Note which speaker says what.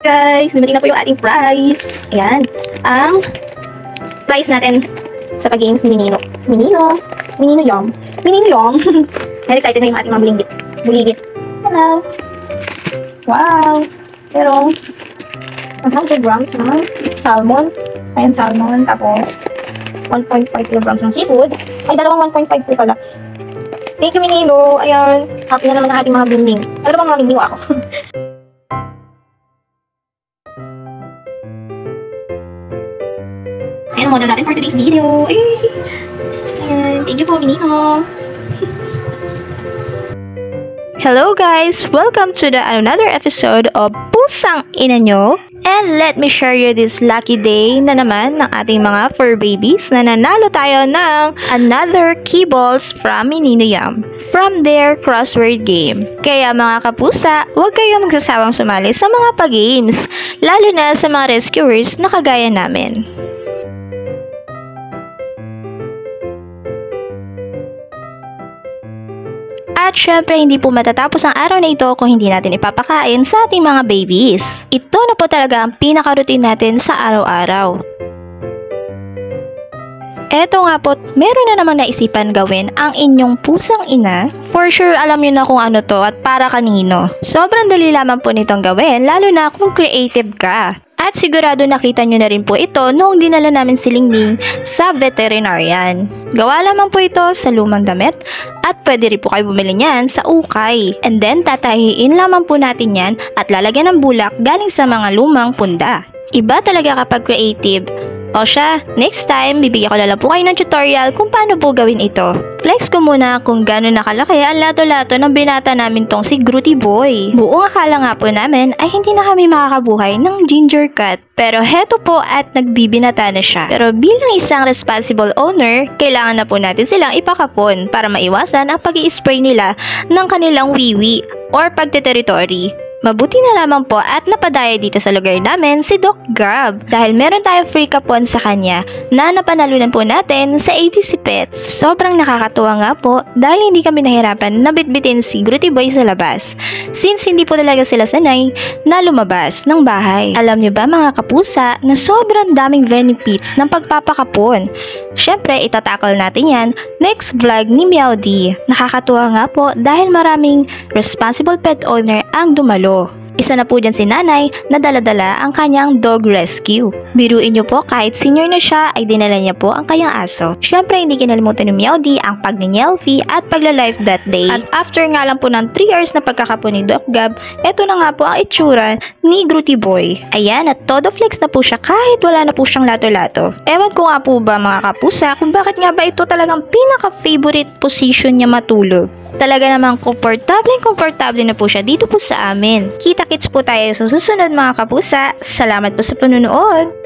Speaker 1: Guys, dumating na po yung ating prize. Ayan. Ang prize natin sa pag-games ni Minino. Minino Yum. Very excited na yung ating mga buligit. Hello. Wow. Pero 100 grams ng salmon. Ayan, salmon. Tapos 1.5 kilograms ng seafood. Ay, dalawang 1.5 po pala. Thank you, Minino. Ayan. Happy na naman ang ating mga binding. Ano bang mga binding ako? Ayan, model natin for today's video. Ay! Ayan, thank you po, Minino.
Speaker 2: Hello guys! Welcome to another episode of Pusang Ina Nyo. And let me share you this lucky day na naman ng ating mga fur babies na nanalo tayo ng another key balls from Minino Yum from their crossword game. Kaya mga kapusa, huwag kayong magsasawang sumali sa mga pag-games, lalo na sa mga rescuers na kagaya namin. At syempre, hindi po matatapos ang araw na ito kung hindi natin ipapakain sa ating mga babies. Ito na po talaga ang pinaka-routine natin sa araw-araw. Eto nga po, meron na namang naisipan gawin ang inyong pusang ina. For sure, alam nyo na kung ano to at para kanino. Sobrang dali lamang po nitong gawin, lalo na kung creative ka. At sigurado nakita nyo na rin po ito noong dinala namin si Lingbing sa veterinarian. Gawa lamang po ito sa lumang damit at pwede rin po kayo bumili niyan sa ukay. And then tatahiin lamang po natin yan at lalagyan ng bulak galing sa mga lumang punda. Iba talaga kapag creative. O siya, next time, bibigyan ko lang po kayo ng tutorial kung paano po gawin ito. Flex ko muna kung gano'n nakalaki ang lato-lato ng binata namin tong si Grooty Boy. Buong akala nga po namin ay hindi na kami makakabuhay ng ginger cat. Pero heto po at nagbibinata na siya. Pero bilang isang responsible owner, kailangan na po natin silang ipakapon para maiwasan ang pag-i-spray nila ng kanilang wiwi or pagteteritory. Mabuti na lamang po at napadaya dito sa lugar namin si Doc Gab dahil meron tayong free kapon sa kanya na napanalunan po natin sa ABC Pets. Sobrang nakakatuwa nga po dahil hindi kami nahirapan na bitbitin si Grooty Boy sa labas since hindi po talaga sila sanay na lumabas ng bahay. Alam nyo ba mga kapusa na sobrang daming benefits ng pagpapakapon? Syempre itatakal natin yan next vlog ni Meowdy. Nakakatuwa nga po dahil maraming responsible pet owner ang dumalo. Isa na po dyan si nanay na dala-dala ang kanyang dog rescue. Biruin nyo po kahit senior na siya ay dinala niya po ang kanyang aso. Syempre hindi kinalimutan ni Meowdy ang pag-ninyelfie at pagla-live that day. At after nga lang po ng 3 hours na pagkakapon ni Doc Gab, eto na nga po ang itsura ni Grooty Boy. Ayan, at todo flex na po siya kahit wala na po siyang lato-lato. Ewan ko nga po ba mga kapusa kung bakit nga ba ito talagang pinaka-favorite position niya matulog. Talaga namang komportable na po siya dito po sa amin. Kita-kits po tayo sa susunod mga kapusa. Salamat po sa panunood!